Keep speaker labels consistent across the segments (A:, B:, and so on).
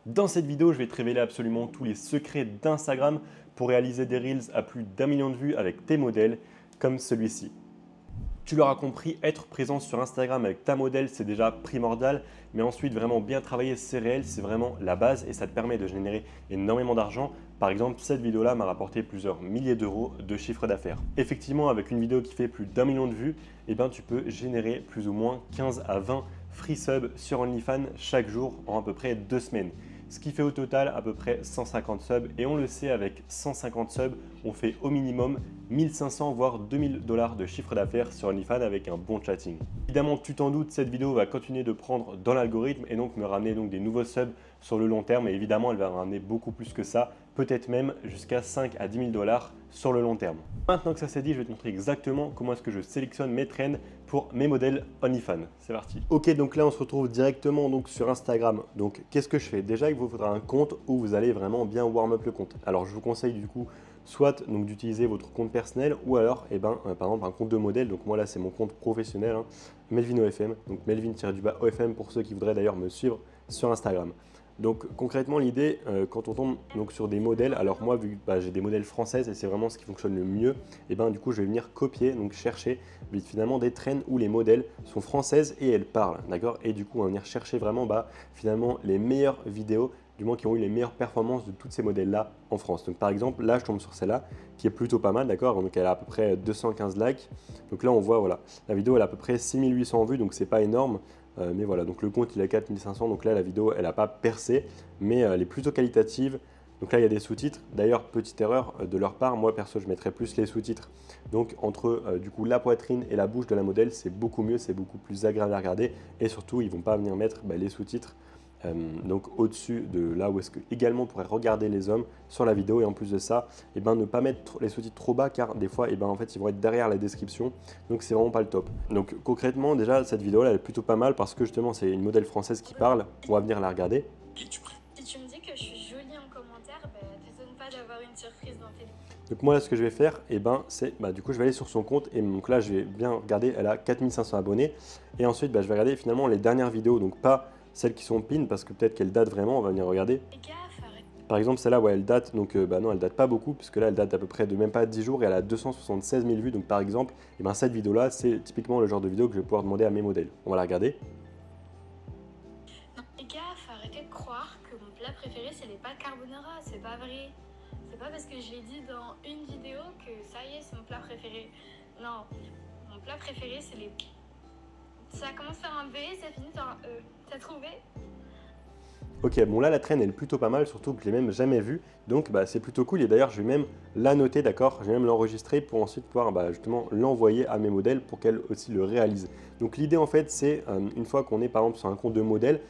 A: Dans cette vidéo, je vais te révéler absolument tous les secrets d'Instagram pour réaliser des Reels à plus d'1 million de vues avec tes modèles, comme celui-ci. Tu l'auras compris, être présent sur Instagram avec ta modèle, c'est déjà primordial, mais ensuite vraiment bien travailler ses réels, c'est vraiment la base et ça te permet de générer énormément d'argent. Par exemple, cette vidéo-là m'a rapporté plusieurs milliers d'euros de chiffre d'affaires. Effectivement, avec une vidéo qui fait plus d'1 million de vues, tu peux générer plus ou moins 15 à 20 free subs sur OnlyFans chaque jour en à peu près 2 semaines. Ce qui fait au total à peu près 150 subs et on le sait, avec 150 subs, on fait au minimum 1500 voire 2000 $ de chiffre d'affaires sur OnlyFans avec un bon chatting. Évidemment, tu t'en doutes, cette vidéo va continuer de prendre dans l'algorithme et donc me ramener des nouveaux subs sur le long terme, et évidemment elle va ramener beaucoup plus que ça, peut-être même jusqu'à 5 à 10 000 $ sur le long terme. Maintenant que ça c'est dit, je vais te montrer exactement comment est-ce que je sélectionne mes trends pour mes modèles OnlyFans. C'est parti. Ok, donc là on se retrouve directement sur Instagram. Donc qu'est-ce que je fais? Déjà, il vous faudra un compte où vous allez vraiment bien warm up le compte. Alors je vous conseille du coup soit d'utiliser votre compte personnel ou alors par exemple un compte de modèle. Donc moi là c'est mon compte professionnel, Melvin OFM, donc Melvin-OFM pour ceux qui voudraient d'ailleurs me suivre sur Instagram. Donc concrètement l'idée, quand on tombe sur des modèles, alors moi vu que j'ai des modèles françaises et c'est vraiment ce qui fonctionne le mieux, du coup je vais venir copier, donc chercher finalement des trends où les modèles sont françaises et elles parlent, d'accord. Et du coup on va venir chercher vraiment finalement les meilleures vidéos, du moins qui ont eu les meilleures performances de tous ces modèles-là en France. Donc par exemple, là je tombe sur celle-là qui est plutôt pas mal, d'accord. Donc elle a à peu près 215 likes. Donc là on voit, voilà, la vidéo elle a à peu près 6800 vues, donc c'est pas énorme. Mais voilà, donc le compte il a 4500, donc là la vidéo elle n'a pas percé, mais elle est plutôt qualitative. Donc là il y a des sous-titres. D'ailleurs, petite erreur de leur part, moi perso je mettrais plus les sous-titres. Donc entre du coup la poitrine et la bouche de la modèle, c'est beaucoup mieux, c'est beaucoup plus agréable à regarder. Et surtout, ils vont pas venir mettre les sous-titres donc au-dessus de là où est-ce que également on pourrait regarder les hommes sur la vidéo. Et en plus de ça, ne pas mettre les sous-titres trop bas, car des fois en fait ils vont être derrière la description, donc c'est vraiment pas le top. Donc concrètement déjà cette vidéo là elle est plutôt pas mal parce que justement c'est une modèle française qui parle. On va venir la regarder.
B: Si tu me dis que je suis jolie en commentaire, t'étonnes pas d'avoir une surprise dans tes livres.
A: Donc moi là ce que je vais faire, c'est du coup je vais aller sur son compte et donc là je vais bien regarder, elle a 4500 abonnés. Et ensuite je vais regarder finalement les dernières vidéos, donc pas celles qui sont pin parce que peut-être qu'elles datent vraiment, on va venir regarder.
B: Fais gaffe, arrête.
A: Par exemple celle-là, ouais, elle date, donc non elle date pas beaucoup puisque là elle date d'à peu près de même pas 10 jours et elle a 276 000 vues. Donc par exemple, cette vidéo là c'est typiquement le genre de vidéo que je vais pouvoir demander à mes modèles. On va la regarder.
B: Non, fais gaffe, arrêtez de croire que mon plat préféré c'est les pâtes carbonara, c'est pas vrai. C'est pas parce que je l'ai dit dans une vidéo que ça y est, c'est mon plat préféré. Non, mon plat préféré c'est les... Ça commence par un B, ça finit par un E. T'as trouvé?
A: Ok, bon là la traîne elle est plutôt pas mal, surtout que je l'ai même jamais vue, donc c'est plutôt cool. Et d'ailleurs je vais même la noter, d'accord, je vais même l'enregistrer pour ensuite pouvoir justement l'envoyer à mes modèles pour qu'elles aussi le réalisent. Donc l'idée en fait c'est, une fois qu'on est par exemple sur un compte de modèle,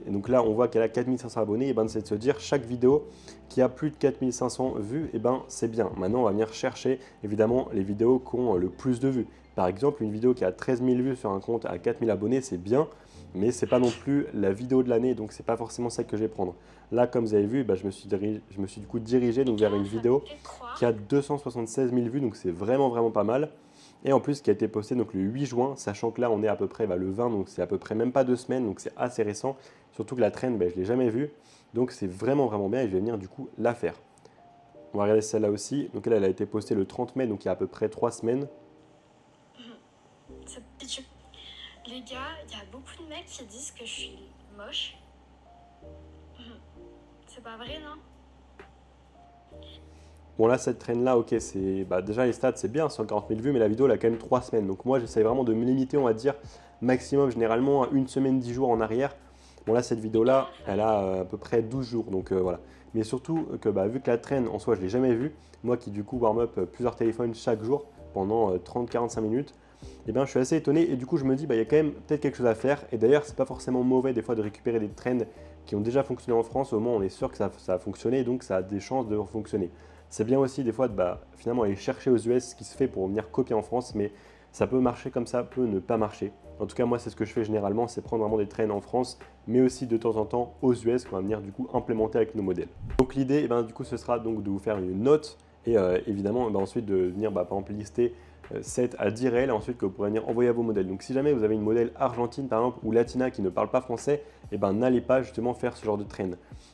A: donc là on voit qu'elle a 4500 abonnés, c'est de se dire chaque vidéo qui a plus de 4500 vues, c'est bien. Maintenant on va venir chercher évidemment les vidéos qui ont le plus de vues. Par exemple, une vidéo qui a 13 000 vues sur un compte à 4000 abonnés, c'est bien, mais c'est pas non plus la vidéo de l'année, donc c'est pas forcément celle que je vais prendre. Là, comme vous avez vu, je me suis du coup dirigé vers une vidéo qui a 276 000 vues, donc c'est vraiment pas mal. Et en plus, qui a été postée donc le 8 juin, sachant que là, on est à peu près le 20, donc c'est à peu près même pas 2 semaines, donc c'est assez récent. Surtout que la trend, je l'ai jamais vue, donc c'est vraiment bien et je vais venir du coup la faire. On va regarder celle-là aussi. Donc elle a été postée le 30 mai, donc il y a à peu près 3 semaines.
B: Les gars, il y a beaucoup de mecs qui disent que je suis moche. C'est pas vrai, non?
A: Bon là cette traîne là, ok, c'est déjà les stats c'est bien, 140 000 vues, mais la vidéo elle a quand même 3 semaines. Donc moi j'essaie vraiment de me limiter, on va dire maximum généralement à 1 semaine 10 jours en arrière. Bon là cette vidéo là elle a à peu près 12 jours, donc voilà. Mais surtout que vu que la traîne en soi je l'ai jamais vue, moi qui du coup warm up plusieurs téléphones chaque jour pendant 30-45 minutes, je suis assez étonné et du coup je me dis il y a quand même peut-être quelque chose à faire. Et d'ailleurs c'est pas forcément mauvais des fois de récupérer des trends qui ont déjà fonctionné en France, au moins on est sûr que ça a fonctionné, donc ça a des chances de fonctionner. C'est bien aussi des fois de finalement aller chercher aux US ce qui se fait pour venir copier en France, mais ça peut marcher comme ça peut ne pas marcher. En tout cas moi c'est ce que je fais généralement, c'est prendre vraiment des trends en France, mais aussi de temps en temps aux US qu'on va venir du coup implémenter avec nos modèles. Donc l'idée du coup ce sera donc de vous faire une note et évidemment ensuite de venir par exemple lister 7 à 10 réels ensuite que vous pourrez venir envoyer à vos modèles. Donc si jamais vous avez une modèle argentine par exemple ou latina qui ne parle pas français, et ben n'allez pas justement faire ce genre de trend.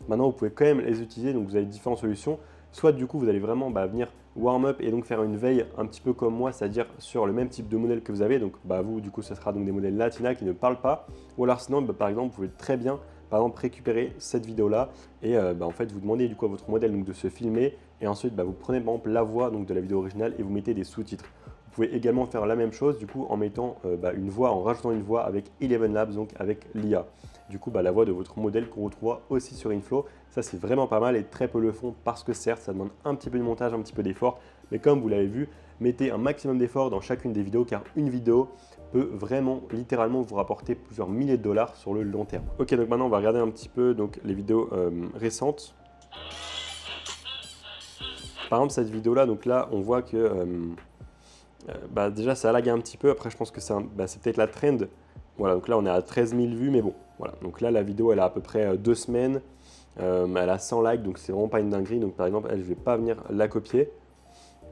A: Maintenant vous pouvez quand même les utiliser, donc vous avez différentes solutions. Soit du coup vous allez vraiment venir warm up et donc faire une veille un petit peu comme moi, c'est-à-dire sur le même type de modèle que vous avez. Donc vous du coup ce sera donc des modèles latina qui ne parlent pas. Ou alors sinon par exemple vous pouvez très bien par exemple récupérer cette vidéo là et en fait vous demandez du coup à votre modèle donc, de se filmer et ensuite vous prenez par exemple la voix donc, de la vidéo originale et vous mettez des sous-titres. Vous pouvez également faire la même chose du coup en mettant une voix, en rajoutant une voix avec Eleven Labs, donc avec l'IA. Du coup la voix de votre modèle qu'on retrouvera aussi sur Inflow. Ça c'est vraiment pas mal et très peu le font parce que certes ça demande un petit peu de montage, un petit peu d'effort. Mais comme vous l'avez vu, mettez un maximum d'effort dans chacune des vidéos car une vidéo peut vraiment littéralement vous rapporter plusieurs milliers de dollars sur le long terme. Ok, donc maintenant on va regarder un petit peu donc, les vidéos récentes. Par exemple cette vidéo là, donc là on voit que déjà ça lag un petit peu. Après je pense que c'est peut-être la trend. Voilà, donc là on est à 13 000 vues, mais bon, voilà. Donc là la vidéo elle a à peu près 2 semaines, elle a 100 likes, donc c'est vraiment pas une dinguerie. Donc par exemple elle, je vais pas venir la copier.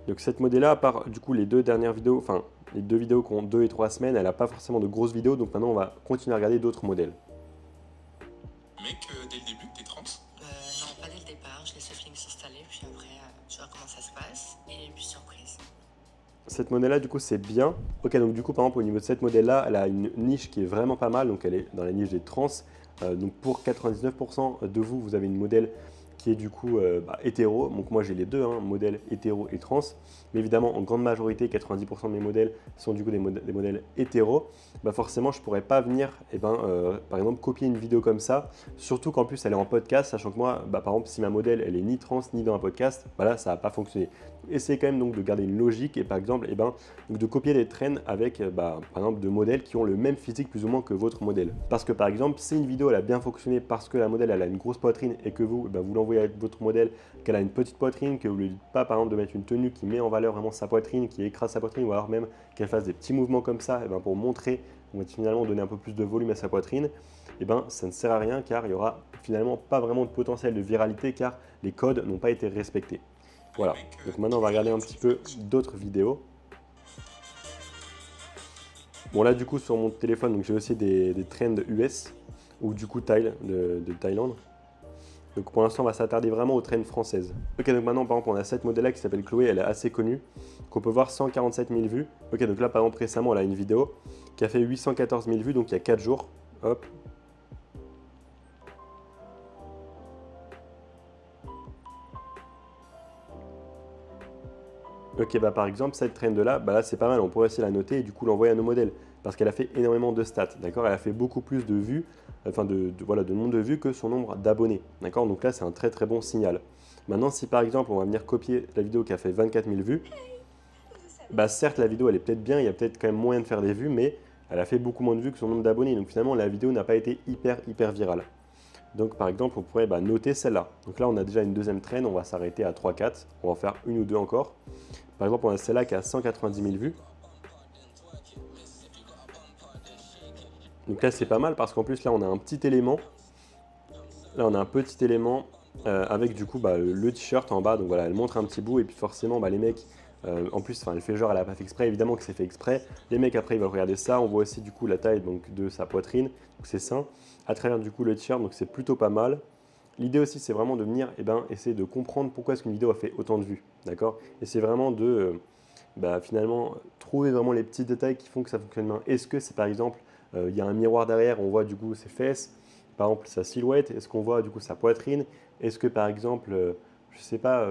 A: Donc cette modèle là, à part du coup les deux dernières vidéos, enfin les deux vidéos qui ont 2 et 3 semaines, elle n'a pas forcément de grosses vidéos, donc maintenant on va continuer à regarder d'autres modèles.
C: Mec, dès le début, t'es trans?
D: Non, pas dès le départ, je laisse le film s'installer, puis après, je vois comment ça se passe, et puis surprise.
A: Cette modèle là du coup c'est bien. Ok, donc du coup par exemple au niveau de cette modèle là, elle a une niche qui est vraiment pas mal, donc elle est dans la niche des trans. Donc pour 99% de vous, vous avez une modèle qui est du coup hétéro. Donc moi j'ai les deux, modèle hétéro et trans. Mais évidemment en grande majorité, 90% de mes modèles sont du coup des modèles hétéro. Forcément je pourrais pas venir par exemple copier une vidéo comme ça. Surtout qu'en plus elle est en podcast, sachant que moi par exemple si ma modèle elle est ni trans ni dans un podcast, là ça va pas fonctionner. Essayez quand même donc de garder une logique et par exemple donc de copier des trends avec par exemple de modèles qui ont le même physique plus ou moins que votre modèle. Parce que par exemple si une vidéo elle a bien fonctionné parce que la modèle elle a une grosse poitrine et que vous vous l'envoyez avec votre modèle qu'elle a une petite poitrine, que vous ne lui dites pas par exemple de mettre une tenue qui met en valeur vraiment sa poitrine, qui écrase sa poitrine ou alors même qu'elle fasse des petits mouvements comme ça pour montrer, on va finalement donner un peu plus de volume à sa poitrine, ça ne sert à rien car il n'y aura finalement pas vraiment de potentiel de viralité car les codes n'ont pas été respectés. Voilà, donc maintenant on va regarder un petit peu d'autres vidéos. Bon là du coup sur mon téléphone j'ai aussi des trends US ou du coup de Thaïlande. Donc pour l'instant on va s'attarder vraiment aux trends françaises. Ok, donc maintenant par exemple on a cette modèle là qui s'appelle Chloé, elle est assez connue, qu'on peut voir 147 000 vues. Ok, donc là par exemple récemment elle a une vidéo qui a fait 814 000 vues, donc il y a 4 jours. Hop. Ok, par exemple, cette trend là, là c'est pas mal, on pourrait essayer de la noter et du coup l'envoyer à nos modèles parce qu'elle a fait énormément de stats, d'accord? Elle a fait beaucoup plus de vues, de nombre de vues que son nombre d'abonnés, d'accord? Donc là, c'est un très très bon signal. Maintenant, si par exemple, on va venir copier la vidéo qui a fait 24 000 vues, certes, la vidéo elle est peut-être bien, il y a peut-être quand même moyen de faire des vues, mais elle a fait beaucoup moins de vues que son nombre d'abonnés. Donc finalement, la vidéo n'a pas été hyper virale. Donc par exemple, on pourrait noter celle-là. Donc là, on a déjà une deuxième trend, on va s'arrêter à 3-4, on va en faire une ou deux encore. Par exemple, on a celle-là qui a 190 000 vues. Donc là, c'est pas mal parce qu'en plus, là, on a un petit élément. Là, on a un petit élément avec du coup le t-shirt en bas. Donc voilà, elle montre un petit bout et puis forcément, les mecs, en plus, elle fait genre, elle n'a pas fait exprès. Évidemment que c'est fait exprès. Les mecs, après, ils vont regarder ça. On voit aussi du coup la taille de sa poitrine, donc ses seins, à travers du coup le t-shirt. Donc c'est plutôt pas mal. L'idée aussi, c'est vraiment de venir essayer de comprendre pourquoi est-ce qu'une vidéo a fait autant de vues, d'accord? Et c'est vraiment de finalement trouver vraiment les petits détails qui font que ça fonctionne bien. Est-ce que c'est par exemple, il y a un miroir derrière, on voit du coup ses fesses, par exemple sa silhouette, est-ce qu'on voit du coup sa poitrine? Est-ce que par exemple, je sais pas,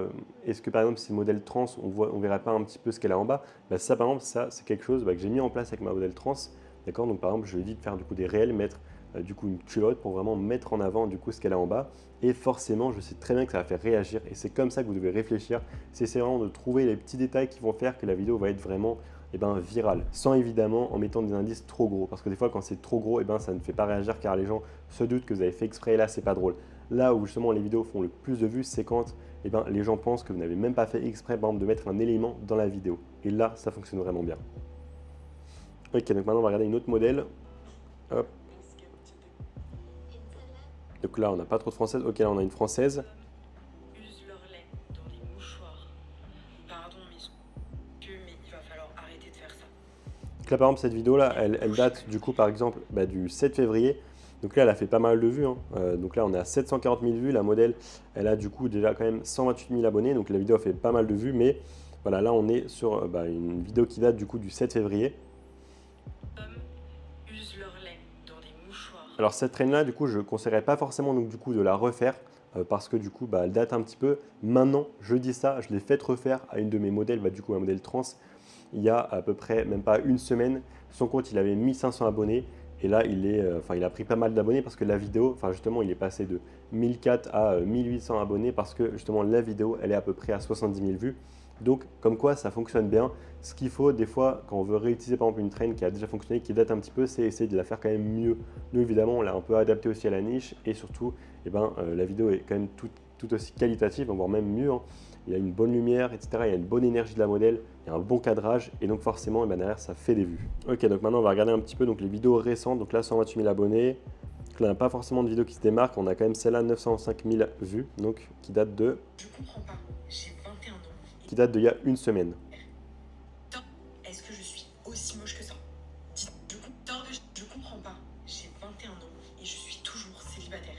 A: est-ce que par exemple si modèle trans, on verrait pas un petit peu ce qu'elle a en bas? Ça par exemple, ça c'est quelque chose que j'ai mis en place avec ma modèle trans, d'accord? Donc par exemple, je lui ai dit de faire du coup des réels, mettre du coup une culotte pour vraiment mettre en avant du coup ce qu'elle a en bas et forcément je sais très bien que ça va faire réagir et c'est comme ça que vous devez réfléchir, c'est vraiment de trouver les petits détails qui vont faire que la vidéo va être vraiment virale, sans évidemment en mettant des indices trop gros parce que des fois quand c'est trop gros ça ne fait pas réagir car les gens se doutent que vous avez fait exprès et là c'est pas drôle. Là où justement les vidéos font le plus de vues c'est quand les gens pensent que vous n'avez même pas fait exprès par exemple de mettre un élément dans la vidéo et là ça fonctionne vraiment bien. Ok, donc maintenant on va regarder une autre modèle. Hop. Donc là, on n'a pas trop de françaises. Ok, là, on a une française.
D: Usent leur lait dans des mouchoirs. Pardon, monsieur, mais il va falloir arrêter
A: Donc là par exemple cette vidéo là, elle date du coup par exemple du 7 février. Donc là elle a fait pas mal de vues, hein. Donc là on est à 740 000 vues, la modèle elle a du coup déjà quand même 128 000 abonnés. Donc la vidéo a fait pas mal de vues, mais voilà là on est sur une vidéo qui date du coup du 7 février.
D: Usent leur lait dans des mouchoirs.
A: Alors cette traîne là du coup je ne conseillerais pas forcément donc, du coup de la refaire. Parce que du coup elle date un petit peu. Maintenant je dis ça, je l'ai fait refaire à une de mes modèles, du coup un modèle trans, il y a à peu près même pas une semaine. Son compte il avait 1500 abonnés et là il a pris pas mal d'abonnés parce que la vidéo, justement il est passé de 1004 à 1800 abonnés parce que justement la vidéo elle est à peu près à 70 000 vues. Donc comme quoi ça fonctionne bien. Ce qu'il faut des fois quand on veut réutiliser par exemple une traîne qui a déjà fonctionné, qui date un petit peu, c'est essayer de la faire quand même mieux. Nous évidemment on l'a un peu adapté aussi à la niche et surtout la vidéo est quand même tout aussi qualitative, voire même mieux, hein. Il y a une bonne lumière, etc. Il y a une bonne énergie de la modèle, il y a un bon cadrage et donc forcément derrière ça fait des vues. Ok, donc maintenant on va regarder un petit peu donc, les vidéos récentes. Donc là 128 000 abonnés. Donc là on n'a pas forcément de vidéos qui se démarquent. On a quand même celle-là 905 000 vues, donc qui date de...
D: Je comprends pas, j'ai 21 ans.
A: Qui date d'il y a une semaine.
D: Est-ce que je suis aussi moche que ça? Je comprends pas, j'ai 21 ans et je suis toujours célibataire.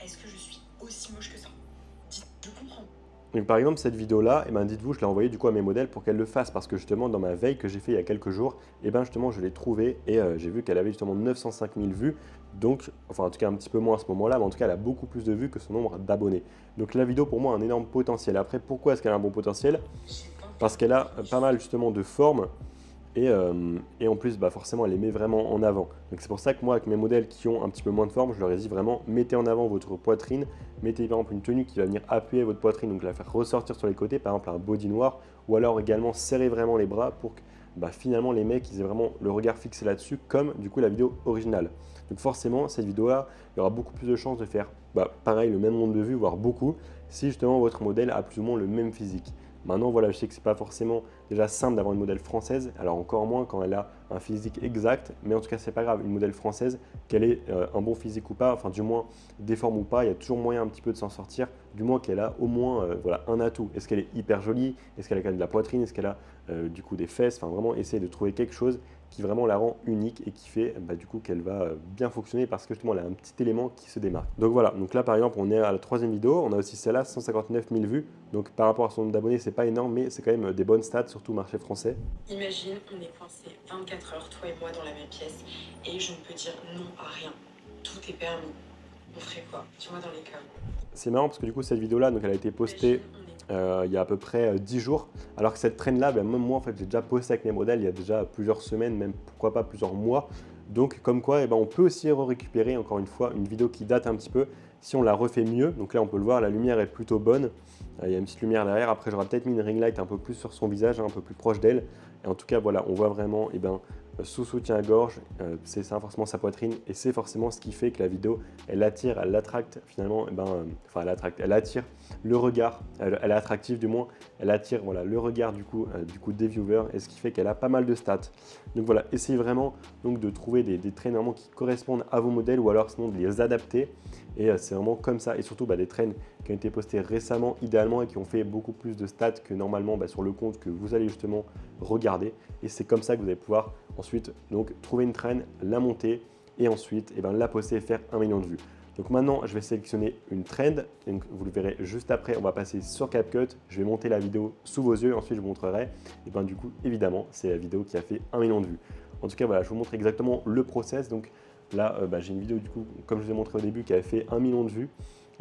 D: Est-ce que je suis aussi moche que ça? Je comprends.
A: Donc par exemple cette vidéo là, dites-vous je l'ai envoyée du coup à mes modèles pour qu'elles le fassent parce que justement dans ma veille que j'ai fait il y a quelques jours, justement je l'ai trouvée et j'ai vu qu'elle avait justement 905 000 vues. Donc, en tout cas un petit peu moins à ce moment-là, mais en tout cas elle a beaucoup plus de vues que son nombre d'abonnés. Donc la vidéo pour moi a un énorme potentiel. Après pourquoi est-ce qu'elle a un bon potentiel? Parce qu'elle a pas mal justement de formes. Et en plus, forcément, elle les met vraiment en avant. Donc c'est pour ça que moi, avec mes modèles qui ont un petit peu moins de forme, je leur ai dit vraiment, mettez en avant votre poitrine. Mettez par exemple une tenue qui va venir appuyer votre poitrine, donc la faire ressortir sur les côtés, par exemple un body noir. Ou alors également serrer vraiment les bras pour que finalement les mecs ils aient vraiment le regard fixé là-dessus, comme du coup la vidéo originale. Donc forcément, cette vidéo-là, il y aura beaucoup plus de chances de faire pareil, le même nombre de vues, voire beaucoup, si justement votre modèle a plus ou moins le même physique. Maintenant, voilà, je sais que ce n'est pas forcément déjà simple d'avoir une modèle française, alors encore moins quand elle a un physique exact, mais en tout cas, c'est pas grave, une modèle française, qu'elle ait un bon physique ou pas, enfin du moins déforme ou pas, il y a toujours moyen un petit peu de s'en sortir, du moins qu'elle a au moins un atout. Est-ce qu'elle est hyper jolie? Est-ce qu'elle a quand même de la poitrine? Est-ce qu'elle a du coup des fesses? Enfin vraiment essayer de trouver quelque chose qui vraiment la rend unique et qui fait du coup qu'elle va bien fonctionner parce que justement elle a un petit élément qui se démarque. Donc voilà, donc là par exemple on est à la troisième vidéo, on a aussi celle-là, 159 000 vues, donc par rapport à son nombre d'abonnés c'est pas énorme mais c'est quand même des bonnes stats, surtout marché français.
D: Imagine, on est coincés 24 heures, toi et moi, dans la même pièce et je ne peux dire non à rien. Tout est permis. On ferait quoi? Dis-moi dans les cas.
A: C'est marrant parce que du coup cette vidéo là donc elle a été postée il y a à peu près 10 jours, alors que cette traîne là, même moi en fait j'ai déjà posté avec mes modèles il y a déjà plusieurs semaines, même pourquoi pas plusieurs mois. Donc comme quoi on peut aussi récupérer encore une fois une vidéo qui date un petit peu si on la refait mieux. Donc là on peut le voir, la lumière est plutôt bonne, il y a une petite lumière derrière. Après j'aurais peut-être mis une ring light un peu plus sur son visage, un peu plus proche d'elle. Et en tout cas voilà, on voit vraiment sous soutien-gorge, c'est ça forcément sa poitrine et c'est forcément ce qui fait que la vidéo elle attire, elle attracte finalement, elle attire le regard, elle est attractive du moins, elle attire le regard du coup des viewers et ce qui fait qu'elle a pas mal de stats. Donc voilà, essayez vraiment donc, de trouver des traînes vraiment qui correspondent à vos modèles ou alors sinon de les adapter et c'est vraiment comme ça et surtout des traînes qui ont été postées récemment idéalement et qui ont fait beaucoup plus de stats que normalement sur le compte que vous allez justement regarder et c'est comme ça que vous allez pouvoir ensuite donc trouver une traîne, la monter et ensuite la poster et faire 1 million de vues. Donc maintenant je vais sélectionner une trend, donc vous le verrez juste après, on va passer sur CapCut, je vais monter la vidéo sous vos yeux et ensuite je vous montrerai et du coup évidemment c'est la vidéo qui a fait 1 million de vues. En tout cas voilà, je vous montre exactement le process. Donc là j'ai une vidéo du coup comme je vous ai montré au début qui avait fait 1 million de vues.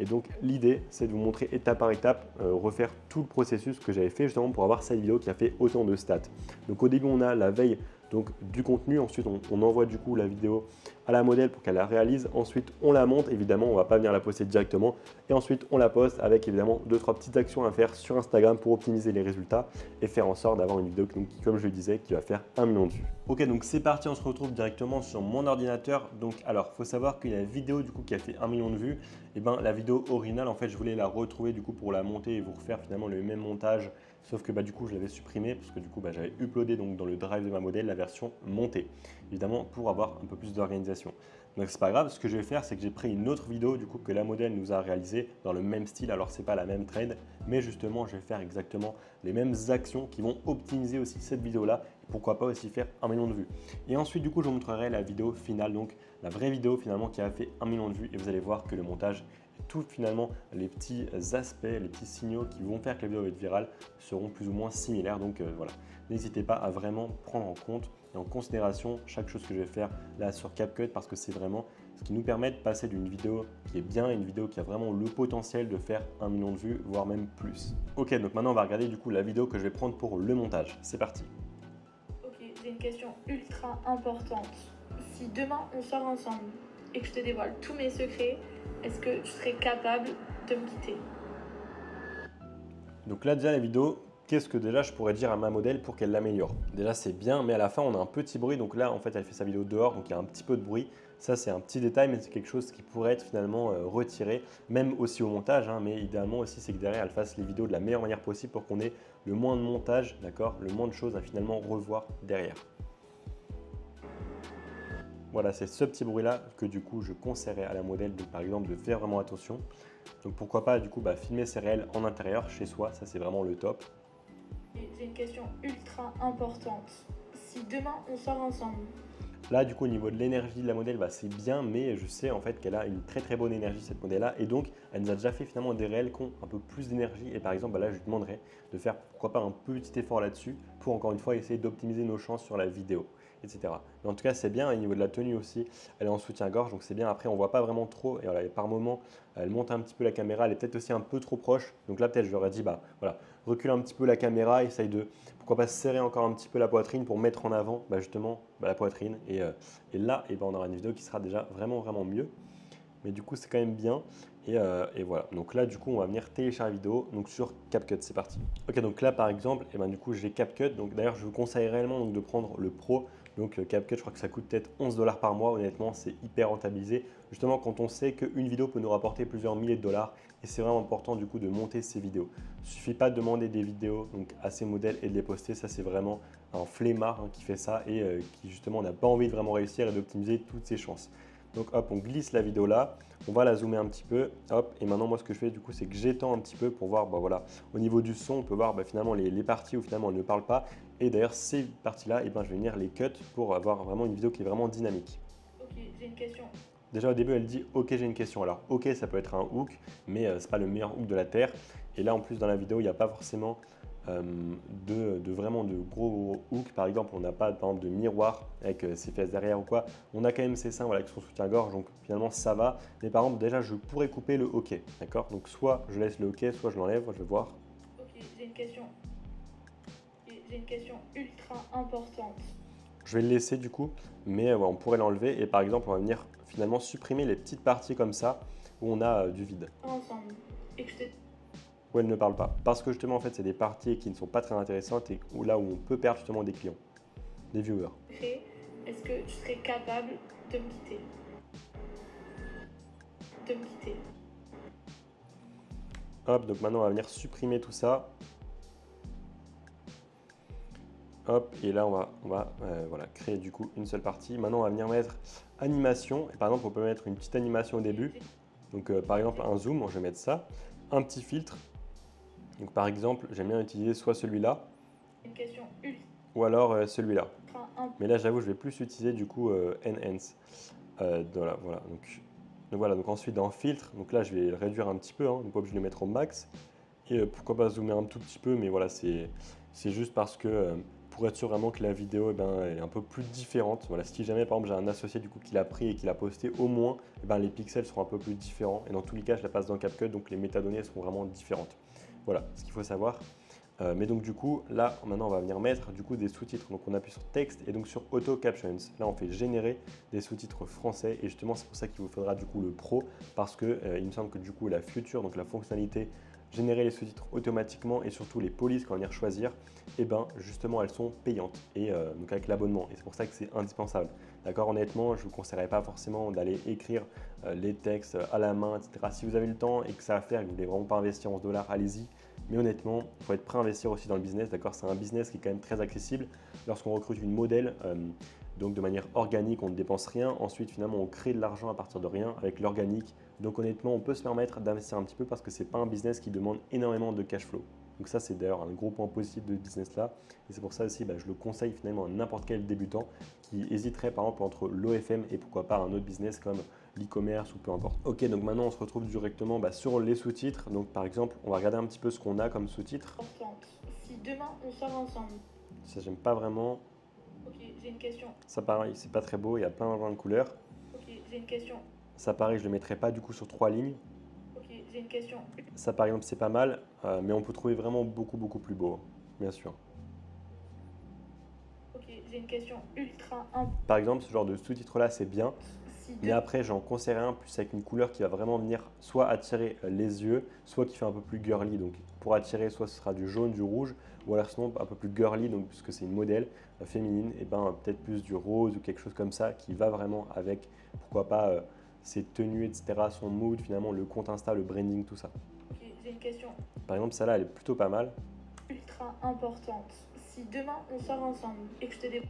A: Et donc l'idée c'est de vous montrer étape par étape, refaire tout le processus que j'avais fait justement pour avoir cette vidéo qui a fait autant de stats. Donc au début on a la veille donc du contenu, ensuite on envoie du coup la vidéo à la modèle pour qu'elle la réalise, ensuite on la monte, évidemment on ne va pas venir la poster directement et ensuite on la poste avec évidemment 2-3 petites actions à faire sur Instagram pour optimiser les résultats et faire en sorte d'avoir une vidéo qui, comme je le disais, qui va faire 1 million de vues. Ok, donc c'est parti, on se retrouve directement sur mon ordinateur. Donc alors faut savoir qu'il y a la vidéo du coup qui a fait 1 million de vues, et la vidéo originale en fait je voulais la retrouver du coup pour la monter et vous refaire finalement le même montage. Sauf que du coup je l'avais supprimé parce que du coup j'avais uploadé donc dans le drive de ma modèle la version montée, évidemment pour avoir un peu plus d'organisation. Donc c'est pas grave, ce que je vais faire c'est que j'ai pris une autre vidéo du coup que la modèle nous a réalisée dans le même style. Alors c'est pas la même trend, mais justement je vais faire exactement les mêmes actions qui vont optimiser aussi cette vidéo là Pourquoi pas aussi faire 1 million de vues. Et ensuite, du coup, je vous montrerai la vidéo finale, donc la vraie vidéo finalement qui a fait 1 million de vues. Et vous allez voir que le montage, tout finalement, les petits aspects, les petits signaux qui vont faire que la vidéo va être virale seront plus ou moins similaires. Donc voilà, n'hésitez pas à vraiment prendre en compte et en considération chaque chose que je vais faire là sur CapCut parce que c'est vraiment ce qui nous permet de passer d'une vidéo qui est bien à une vidéo qui a vraiment le potentiel de faire 1 million de vues, voire même plus. Ok, donc maintenant on va regarder du coup la vidéo que je vais prendre pour le montage. C'est parti.
E: Ok, j'ai une question ultra importante. Si demain on sort ensemble et que je te dévoile tous mes secrets, est-ce que tu serais capable de me quitter?
A: Donc là déjà la vidéo, qu'est-ce que déjà je pourrais dire à ma modèle pour qu'elle l'améliore? Déjà c'est bien, mais à la fin on a un petit bruit. Donc là en fait elle fait sa vidéo dehors, donc il y a un petit peu de bruit. Ça c'est un petit détail, mais c'est quelque chose qui pourrait être finalement retiré, même aussi au montage. Mais idéalement aussi c'est que derrière elle fasse les vidéos de la meilleure manière possible pour qu'on ait le moins de montage, d'accord, le moins de choses à finalement revoir derrière. Voilà, c'est ce petit bruit-là que du coup je conseillerais à la modèle, donc, par exemple, de faire vraiment attention. Donc pourquoi pas du coup filmer ses réels en intérieur chez soi, ça c'est vraiment le top.
E: J'ai une question ultra importante. Si demain on sort ensemble,
A: Là du coup au niveau de l'énergie de la modèle, c'est bien, mais je sais en fait qu'elle a une très bonne énergie cette modèle-là, et donc elle nous a déjà fait finalement des réels qui ont un peu plus d'énergie, et par exemple là je lui demanderais de faire pourquoi pas un petit effort là-dessus pour encore une fois essayer d'optimiser nos chances sur la vidéo, etc. Mais en tout cas c'est bien, au niveau de la tenue aussi, elle est en soutien-gorge, donc c'est bien. Après on voit pas vraiment trop, et voilà, et par moment elle monte un petit peu la caméra, elle est peut-être aussi un peu trop proche, donc là peut-être je lui aurais dit voilà, recule un petit peu la caméra, essaye de pourquoi pas serrer encore un petit peu la poitrine pour mettre en avant justement la poitrine, et là on aura une vidéo qui sera déjà vraiment mieux. Mais du coup c'est quand même bien, et voilà. Donc là du coup on va venir télécharger la vidéo donc sur CapCut. C'est parti. Ok, donc là par exemple du coup j'ai CapCut. Donc d'ailleurs je vous conseille réellement donc de prendre le Pro. Donc CapCut, je crois que ça coûte peut-être 11 $ par mois. Honnêtement c'est hyper rentabilisé, justement quand on sait qu'une vidéo peut nous rapporter plusieurs milliers de dollars. Et c'est vraiment important du coup de monter ces vidéos. Il ne suffit pas de demander des vidéos donc à ces modèles et de les poster. Ça c'est vraiment un flemmard qui fait ça, et qui justement n'a pas envie de vraiment réussir et d'optimiser toutes ses chances. Donc hop, on glisse la vidéo là, on va la zoomer un petit peu, hop, et maintenant moi ce que je fais du coup c'est que j'étends un petit peu pour voir, voilà, au niveau du son on peut voir finalement les parties où finalement elle ne parle pas, et d'ailleurs ces parties là, je vais venir les cut pour avoir vraiment une vidéo qui est vraiment dynamique.
E: ok, j'ai une question.
A: Déjà au début elle dit ok j'ai une question. Alors ok ça peut être un hook, mais c'est pas le meilleur hook de la terre, et là en plus dans la vidéo il n'y a pas forcément vraiment de gros hooks. Par exemple on n'a pas par exemple de miroir avec ses fesses derrière ou quoi, on a quand même ses seins avec son soutien-gorge, donc finalement ça va. Mais par exemple déjà je pourrais couper le ok, d'accord, donc soit je laisse le ok, soit je l'enlève, je vais voir.
E: Ok, j'ai une question. J'ai une question ultra importante.
A: Je vais le laisser du coup, mais on pourrait l'enlever, et par exemple on va venir finalement supprimer les petites parties comme ça où on a du vide.
E: Ensemble. Et que je te...
A: Où elle ne parle pas. Parce que justement, en fait, c'est des parties qui ne sont pas très intéressantes, et là où on peut perdre justement des clients, des viewers.
E: Est-ce que tu serais capable de me quitter? De me quitter.
A: Hop, donc maintenant on va venir supprimer tout ça. Hop, et là on va voilà, créer du coup une seule partie. Maintenant on va venir mettre animation, et par exemple on peut mettre une petite animation au début. Donc par exemple un zoom, je vais mettre ça, un petit filtre. Donc par exemple j'aime bien utiliser soit celui-là,
E: Une question
A: ou alors celui-là.
E: ultra
A: Mais là j'avoue je vais plus utiliser du coup Enhance. Voilà, donc voilà, donc ensuite dans filtre, donc là je vais le réduire un petit peu, donc pas obligé de le mettre au max. Et pourquoi pas zoomer un tout petit peu, mais voilà, c'est juste parce que pour être sûr vraiment que la vidéo est un peu plus différente. Voilà, si jamais par exemple j'ai un associé du coup qui l'a pris et qui l'a posté, au moins les pixels seront un peu plus différents. Et dans tous les cas je la passe dans CapCut, donc les métadonnées seront vraiment différentes. Voilà ce qu'il faut savoir. Mais donc du coup là maintenant on va venir mettre du coup des sous-titres. Donc on appuie sur texte et donc sur auto captions. Là on fait générer des sous-titres français, et justement c'est pour ça qu'il vous faudra du coup le pro, parce que il me semble que du coup la future, donc la fonctionnalité générer les sous-titres automatiquement, et surtout les polices qu'on va venir choisir, justement elles sont payantes, et donc avec l'abonnement, et c'est pour ça que c'est indispensable. D'accord, honnêtement je ne vous conseillerais pas forcément d'aller écrire les textes à la main, etc. Si vous avez le temps et que ça à faire et que vous ne voulez vraiment pas investir 11 $, allez-y. Mais honnêtement, il faut être prêt à investir aussi dans le business, d'accord. C'est un business qui est quand même très accessible. Lorsqu'on recrute une modèle, donc de manière organique, on ne dépense rien. Ensuite, finalement, on crée de l'argent à partir de rien avec l'organique. Donc honnêtement, on peut se permettre d'investir un petit peu parce que ce n'est pas un business qui demande énormément de cash flow. Donc ça, c'est d'ailleurs un gros point positif de ce business-là. Et c'est pour ça aussi, je le conseille finalement à n'importe quel débutant qui hésiterait par exemple entre l'OFM et pourquoi pas un autre business comme l'e-commerce ou peu importe. Ok, donc maintenant on se retrouve directement sur les sous-titres. Donc par exemple, on va regarder un petit peu ce qu'on a comme sous-titres.
E: Si demain on sort ensemble.
A: Ça, j'aime pas vraiment.
E: Ok, j'ai une question.
A: Ça pareil, c'est pas très beau, il y a plein de couleurs.
E: Ok, j'ai une question.
A: Ça pareil, je le mettrai pas du coup sur 3 lignes.
E: Ok, j'ai une question.
A: Ça par exemple, c'est pas mal, mais on peut trouver vraiment beaucoup plus beau, bien sûr.
E: Ok, j'ai une question ultra importante.
A: Par exemple, ce genre de sous-titres là, c'est bien. Mais après, j'en conseillerais un plus avec une couleur qui va vraiment venir soit attirer les yeux, soit qui fait un peu plus girly. Donc pour attirer, soit ce sera du jaune, du rouge, ou alors sinon un peu plus girly, donc puisque c'est une modèle féminine, et peut-être plus du rose ou quelque chose comme ça qui va vraiment avec, pourquoi pas, ses tenues, etc., son mood, finalement le compte Insta, le branding, tout ça.
E: Ok, j'ai une question
A: Par exemple, celle-là, elle est plutôt pas mal.
E: ultra importante. Si demain on sort ensemble et que je te dévoile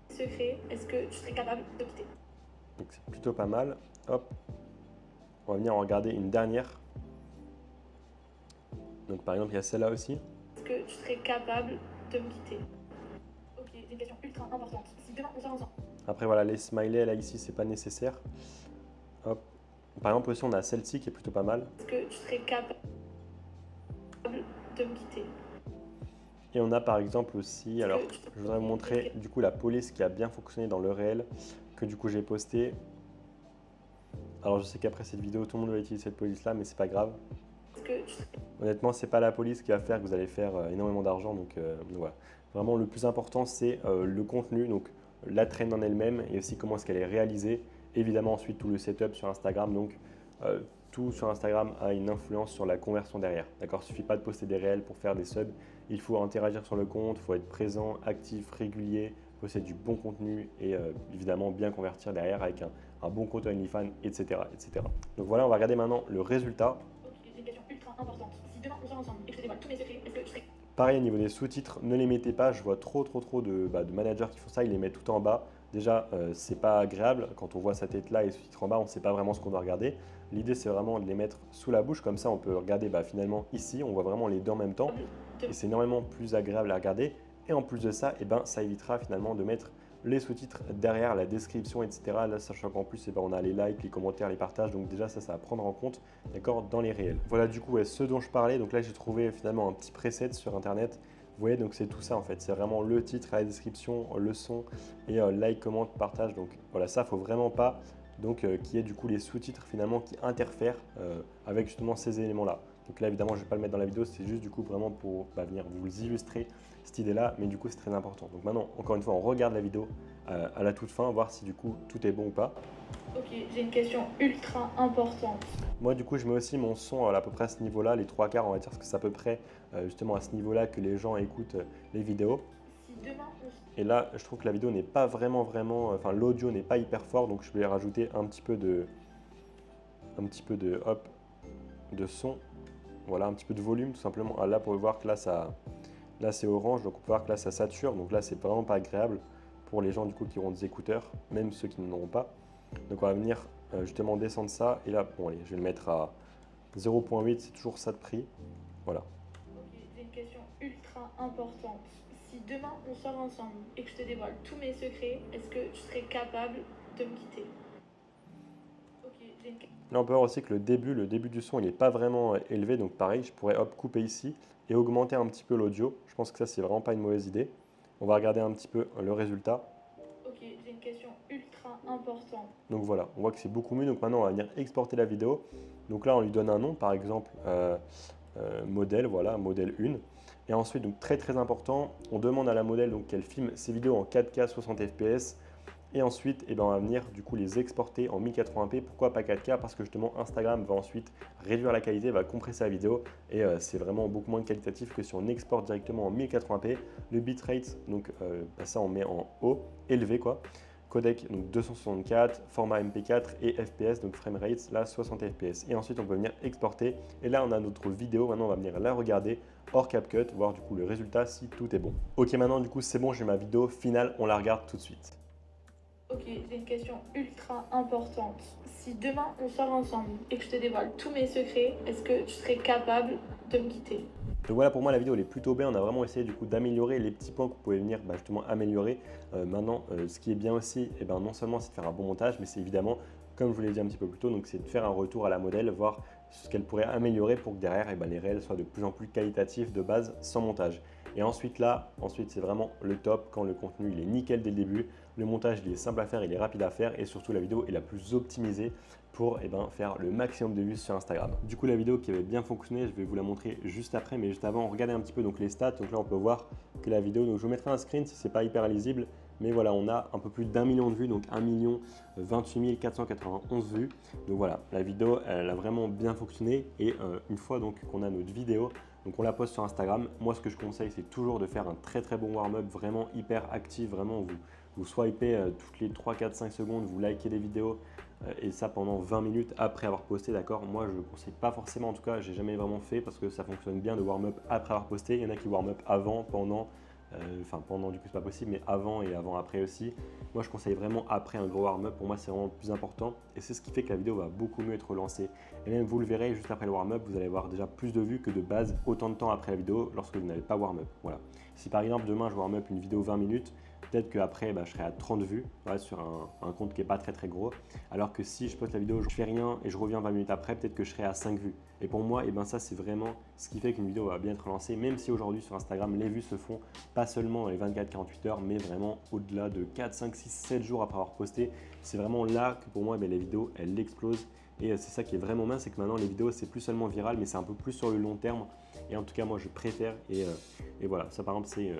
E: secret, est-ce que tu serais capable de quitter?
A: Donc c'est plutôt pas mal. Hop, on va venir en regarder une dernière. Donc par exemple, il y a celle-là aussi.
E: Est-ce que tu serais capable de me quitter? Ok, j'ai une question ultra importante. Si demain on sort ensemble.
A: Après voilà, les smileys là ici, c'est pas nécessaire. Hop. Par exemple aussi, on a celle-ci qui est plutôt pas mal.
E: Est-ce que tu serais capable de me quitter?
A: Et on a par exemple aussi, alors je voudrais vous montrer du coup la police qui a bien fonctionné dans le réel, que du coup j'ai posté. Alors je sais qu'après cette vidéo, tout le monde va utiliser cette police là, mais c'est pas grave. Honnêtement, c'est pas la police qui va faire que vous allez faire énormément d'argent, donc voilà. Vraiment, le plus important, c'est le contenu, donc la trend en elle-même et aussi comment est-ce qu'elle est réalisée. Évidemment, ensuite, tout le setup sur Instagram, donc tout sur Instagram a une influence sur la conversion derrière. D'accord, il ne suffit pas de poster des réels pour faire des subs. Il faut interagir sur le compte, il faut être présent, actif, régulier, poster du bon contenu et évidemment bien convertir derrière avec un bon compte OnlyFans, etc., etc. Donc voilà, on va regarder maintenant le résultat.
E: Ok, j'ai une question ultra importante. Si demain on sort ensemble et que je te dévoile tous mes secrets, est-ce que tu serais...
A: Pareil, au niveau des sous-titres, ne les mettez pas. Je vois trop de managers qui font ça. Ils les mettent tout en bas. Déjà, c'est pas agréable. Quand on voit sa tête là et les sous-titres en bas, on ne sait pas vraiment ce qu'on doit regarder. L'idée, c'est vraiment de les mettre sous la bouche. Comme ça, on peut regarder finalement ici. On voit vraiment les deux en même temps. Et c'est énormément plus agréable à regarder. Et en plus de ça, ça évitera finalement de mettre les sous-titres derrière, la description, etc. Là, sachant qu'en plus, on a les likes, les commentaires, les partages. Donc déjà, ça va prendre en compte, d'accord, dans les réels. Voilà du coup ce dont je parlais. Donc là, j'ai trouvé finalement un petit preset sur Internet. Vous voyez, donc c'est tout ça en fait. C'est vraiment le titre, la description, le son et like, commente, partage. Donc voilà, ça, faut vraiment pas qu'il y ait du coup les sous-titres finalement qui interfèrent avec justement ces éléments-là. Donc là, évidemment, je ne vais pas le mettre dans la vidéo, c'est juste du coup vraiment pour venir vous illustrer cette idée-là, mais du coup, c'est très important. Donc maintenant, encore une fois, on regarde la vidéo à la toute fin, voir si du coup, tout est bon ou pas.
E: Ok, j'ai une question ultra importante.
A: Moi, du coup, je mets aussi mon son à peu près à ce niveau-là, les 3/4, on va dire, parce que c'est à peu près justement à ce niveau-là que les gens écoutent les vidéos.
E: Si demain
A: Et là, je trouve que la vidéo n'est pas vraiment, enfin, l'audio n'est pas hyper fort, donc je vais rajouter un petit peu de son. Voilà, un petit peu de volume tout simplement. Là, vous pouvez voir que là c'est orange, donc on peut voir que là ça sature. Donc là, c'est vraiment pas agréable pour les gens du coup qui auront des écouteurs, même ceux qui n'en auront pas. Donc on va venir justement descendre ça. Et là, bon allez, je vais le mettre à 0.8, c'est toujours ça de prix. Voilà.
E: Ok, j'ai une question ultra importante. Si demain on sort ensemble et que je te dévoile tous mes secrets, est-ce que tu serais capable de me quitter? Ok, j'ai une question.
A: Là, on peut voir aussi que le début du son, il n'est pas vraiment élevé. Donc pareil, je pourrais couper ici et augmenter un petit peu l'audio. Je pense que ça, c'est vraiment pas une mauvaise idée. On va regarder un petit peu le résultat.
E: Ok, j'ai une question ultra importante.
A: Donc voilà, on voit que c'est beaucoup mieux. Donc maintenant, on va venir exporter la vidéo. Donc là, on lui donne un nom, par exemple, modèle, voilà, modèle 1. Et ensuite, donc très important, on demande à la modèle qu'elle filme ses vidéos en 4K 60 fps. Et ensuite, on va venir du coup les exporter en 1080p. Pourquoi pas 4K? Parce que justement, Instagram va ensuite réduire la qualité, va compresser la vidéo. Et c'est vraiment beaucoup moins qualitatif que si on exporte directement en 1080p. Le bitrate, donc ça on met en haut, élevé quoi. Codec, donc 264, format MP4 et FPS, donc framerate, là 60 fps. Et ensuite, on peut venir exporter. Et là, on a notre vidéo. Maintenant, on va venir la regarder hors CapCut, voir du coup le résultat si tout est bon. Ok, maintenant du coup, c'est bon, j'ai ma vidéo finale. On la regarde tout de suite.
E: Ok, j'ai une question ultra importante. Si demain on sort ensemble et que je te dévoile tous mes secrets, est-ce que tu serais capable de me quitter.
A: Donc voilà, pour moi la vidéo elle est plutôt bien. On a vraiment essayé du coup d'améliorer les petits points que vous pouvez venir justement améliorer. Maintenant ce qui est bien aussi, non seulement c'est de faire un bon montage, mais c'est évidemment, comme je vous l'ai dit un petit peu plus tôt, donc c'est de faire un retour à la modèle, voir ce qu'elle pourrait améliorer pour que derrière les réels soient de plus en plus qualitatifs de base sans montage. Et ensuite c'est vraiment le top quand le contenu il est nickel dès le début, le montage il est simple à faire, il est rapide à faire et surtout la vidéo est la plus optimisée pour faire le maximum de vues sur Instagram. Du coup la vidéo qui avait bien fonctionné, je vais vous la montrer juste après, mais juste avant regardez un petit peu donc les stats. Donc là on peut voir que la vidéo, donc je vous mettrai un screen si c'est pas hyper lisible, mais voilà, on a un peu plus d'1 million de vues, donc 1 28 491 vues. Donc voilà, la vidéo elle a vraiment bien fonctionné et une fois donc qu'on a notre vidéo, donc on la poste sur Instagram. Moi ce que je conseille c'est toujours de faire un très bon warm-up, vraiment hyper actif, vraiment vous swipez toutes les 3, 4, 5 secondes, vous likez des vidéos et ça pendant 20 minutes après avoir posté, d'accord. Moi je ne conseille pas forcément, en tout cas j'ai jamais vraiment fait parce que ça fonctionne bien de warm-up après avoir posté. Il y en a qui warm-up avant, pendant, pendant du coup c'est pas possible, mais avant et après aussi. Moi je conseille vraiment après un gros warm-up, pour moi c'est vraiment le plus important et c'est ce qui fait que la vidéo va beaucoup mieux être lancée. Et même vous le verrez, juste après le warm-up, vous allez avoir déjà plus de vues que de base autant de temps après la vidéo lorsque vous n'avez pas warm-up. Voilà. Si par exemple demain je warm-up une vidéo 20 minutes, peut-être qu'après je serai à 30 vues sur un compte qui n'est pas très gros. Alors que si je poste la vidéo, je fais rien et je reviens 20 minutes après, peut-être que je serai à 5 vues. Et pour moi, ça c'est vraiment ce qui fait qu'une vidéo va bien être lancée, même si aujourd'hui sur Instagram, les vues se font pas seulement dans les 24-48 heures, mais vraiment au-delà de 4, 5, 6, 7 jours après avoir posté. C'est vraiment là que pour moi, les vidéos, elles explosent. Et c'est ça qui est vraiment bien, c'est que maintenant les vidéos, c'est plus seulement viral, mais c'est un peu plus sur le long terme. Et en tout cas, moi, je préfère. Et voilà, ça par exemple, c'est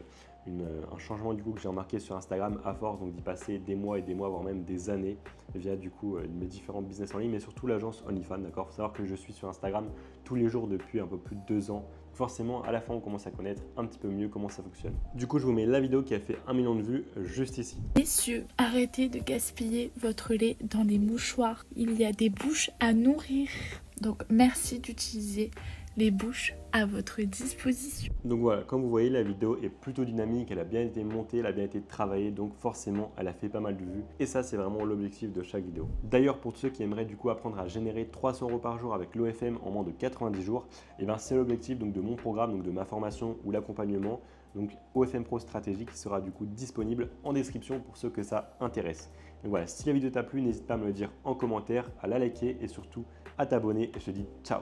A: un changement du coup que j'ai remarqué sur Instagram à force donc d'y passer des mois et des mois, voire même des années via du coup mes différents business en ligne, mais surtout l'agence OnlyFans, d'accord. Faut savoir que je suis sur Instagram tous les jours depuis un peu plus de 2 ans. Forcément, à la fin, on commence à connaître un petit peu mieux comment ça fonctionne. Du coup, je vous mets la vidéo qui a fait 1 million de vues juste ici.
E: Messieurs, arrêtez de gaspiller votre lait dans des mouchoirs. Il y a des bouches à nourrir. Donc, merci d'utiliser les bouches à votre disposition.
A: Donc voilà, comme vous voyez, la vidéo est plutôt dynamique, elle a bien été montée, elle a bien été travaillée, donc forcément, elle a fait pas mal de vues. Et ça, c'est vraiment l'objectif de chaque vidéo. D'ailleurs, pour tous ceux qui aimeraient du coup apprendre à générer 300 € par jour avec l'OFM en moins de 90 jours, c'est l'objectif donc de mon programme, donc de ma formation ou l'accompagnement. Donc OFM Pro Stratégie qui sera du coup disponible en description pour ceux que ça intéresse. Donc voilà, si la vidéo t'a plu, n'hésite pas à me le dire en commentaire, à la liker et surtout à t'abonner. Et je te dis ciao.